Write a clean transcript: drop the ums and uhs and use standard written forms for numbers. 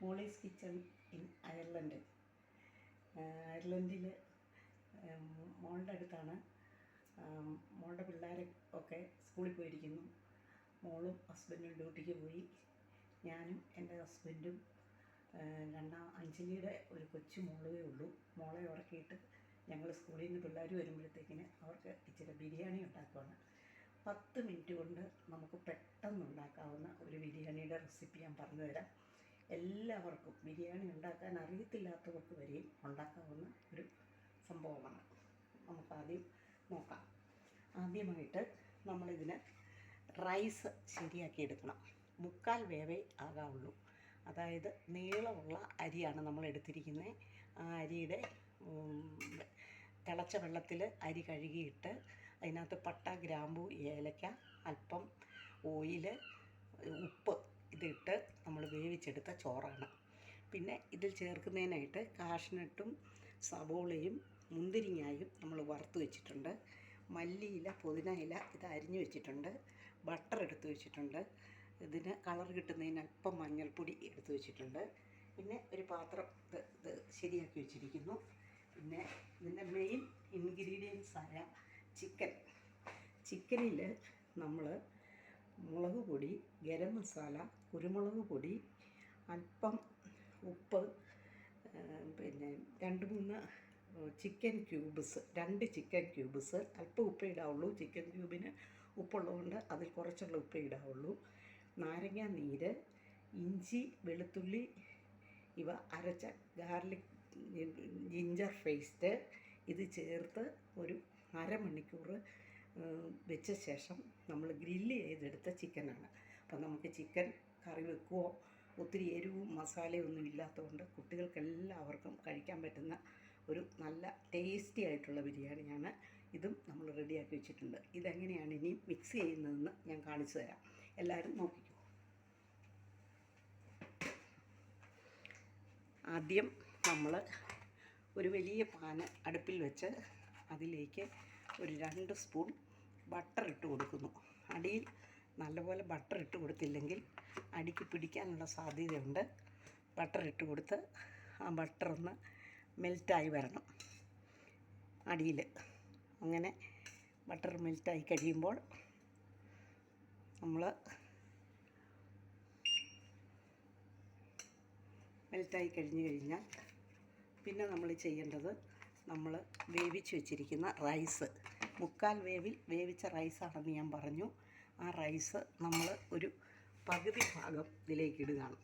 Molly's kitchen in Ireland. അയർലൻഡിൽ മോളുടെ അടുത്താണ്. മോളുടെ പിള്ളേർ ഒക്കെ സ്കൂളിൽ പോയിരിക്കുന്നു. മോളും ഹസ്ബൻഡും ഡ്യൂട്ടിക്ക് പോയി. ഞാനും എൻ്റെ ഹസ്ബൻഡും അഞ്ജലിയുടെ ഒരു കൊച്ചു മോളേ ഉള്ളൂ. മോളെ ഉറക്കിയിട്ട് ഞങ്ങൾ സ്കൂളിൽ നിന്ന് പിള്ളേർ വരുമ്പോഴത്തേക്കിന് അവർക്ക് ഇച്ചിരി ബിരിയാണി ഉണ്ടാക്കുകയാണ്. 10 മിനിറ്റ് കൊണ്ട് നമുക്ക് പെട്ടെന്ന് ഉണ്ടാക്കാവുന്ന ഒരു ബിരിയാണിയുടെ റെസിപ്പി ഞാൻ പറഞ്ഞു തരാം. എല്ലാവർക്കും ബിരിയാണി ഉണ്ടാക്കാൻ അറിയത്തില്ലാത്തവർക്ക് വരെയും ഉണ്ടാക്കാവുന്ന ഒരു സംഭവമാണ്. നമുക്കാദ്യം നോക്കാം. ആദ്യമായിട്ട് നമ്മളിതിന് റൈസ് ശരിയാക്കി എടുക്കണം. 3/4 വേവേ ആകാവുള്ളൂ. അതായത് നീളമുള്ള അരിയാണ് നമ്മൾ എടുത്തിരിക്കുന്നത്. ആ അരിയുടെ തിളച്ച വെള്ളത്തിൽ അരി കഴുകിയിട്ട് അതിനകത്ത് പട്ട, ഗ്രാമ്പു, ഏലക്ക, അല്പം ഓയില്, ഉപ്പ് ഇതിട്ട് നമ്മൾ വേവിച്ചെടുത്ത ചോറാണ്. പിന്നെ ഇതിൽ ചേർക്കുന്നതിനായിട്ട് കാഷ്നട്ടും സവോളയും മുന്തിരിങ്ങായും നമ്മൾ വറുത്ത് വെച്ചിട്ടുണ്ട്. മല്ലിയില, പുതിന ഇല ഇത് അരിഞ്ഞു വെച്ചിട്ടുണ്ട്. ബട്ടർ എടുത്ത് വെച്ചിട്ടുണ്ട്. ഇതിന് കളർ കിട്ടുന്നതിന് അല്പം മഞ്ഞൾപ്പൊടി എടുത്ത് വെച്ചിട്ടുണ്ട്. പിന്നെ ഒരു പാത്രം ഇത് ശരിയാക്കി വെച്ചിരിക്കുന്നു. പിന്നെ ഇതിൻ്റെ മെയിൻ ഇൻഗ്രീഡിയൻസായ ചിക്കനിൽ നമ്മൾ മുളക് പൊടി, ഗരം മസാല, കുരുമുളക് പൊടി, അല്പം ഉപ്പ്, പിന്നെ 2-3 ചിക്കൻ ക്യൂബ്സ്, 2 ചിക്കൻ ക്യൂബ്സ്, അല്പം ഉപ്പേ ഇടാവുള്ളൂ. ചിക്കൻ ക്യൂബിന് ഉപ്പുള്ളതുകൊണ്ട് അതിൽ കുറച്ചുള്ള ഉപ്പേ ഇടാവുള്ളൂ. നാരങ്ങ നീര്, ഇഞ്ചി, വെളുത്തുള്ളി ഇവ അരച്ച ഗാർലിക് ജിഞ്ചർ പേസ്റ്റ് ഇത് ചേർത്ത് ഒരു അരമണിക്കൂർ വെച്ച ശേഷം നമ്മൾ ഗ്രില്ല് ചെയ്തെടുത്ത ചിക്കനാണ്. അപ്പം നമുക്ക് ചിക്കൻ കറി വെക്കുകയോ ഒത്തിരി എരിവും മസാലയൊന്നും ഇല്ലാത്തതുകൊണ്ട് കുട്ടികൾക്കെല്ലാവർക്കും കഴിക്കാൻ പറ്റുന്ന ഒരു നല്ല ടേസ്റ്റി ആയിട്ടുള്ള ബിരിയാണിയാണ്. ഇതും നമ്മൾ റെഡിയാക്കി വെച്ചിട്ടുണ്ട്. ഇതെങ്ങനെയാണ് ഇനി മിക്സ് ചെയ്യുന്നതെന്ന് ഞാൻ കാണിച്ചു തരാം. എല്ലാവരും നോക്കിക്കോ. ആദ്യം നമ്മൾ ഒരു വലിയ പാന് അടുപ്പിൽ വെച്ച് അതിലേക്ക് ഒരു 2 സ്പൂൺ ബട്ടർ ഇട്ട് കൊടുക്കുന്നു. അടിയിൽ നല്ലപോലെ ബട്ടർ ഇട്ട് കൊടുത്തില്ലെങ്കിൽ അടിക്ക് പിടിക്കാനുള്ള സാധ്യതയുണ്ട്. ബട്ടർ ഇട്ട് കൊടുത്ത് ആ ബട്ടർ ഒന്ന് മെൽറ്റായി വരണം അടിയിൽ. അങ്ങനെ ബട്ടർ മെൽറ്റായി കഴിയുമ്പോൾ നമ്മൾ മെൽറ്റായി കഴിഞ്ഞാൽ പിന്നെ നമ്മൾ ചെയ്യേണ്ടത് നമ്മൾ വേവിച്ച് വെച്ചിരിക്കുന്ന റൈസ്, 3/4 വേവിൽ വേവിച്ച റൈസാണെന്ന് ഞാൻ പറഞ്ഞു. ആ റൈസ് നമ്മൾ ഒരു പകുതി ഭാഗം ഇതിലേക്ക് ഇടുകയാണ്.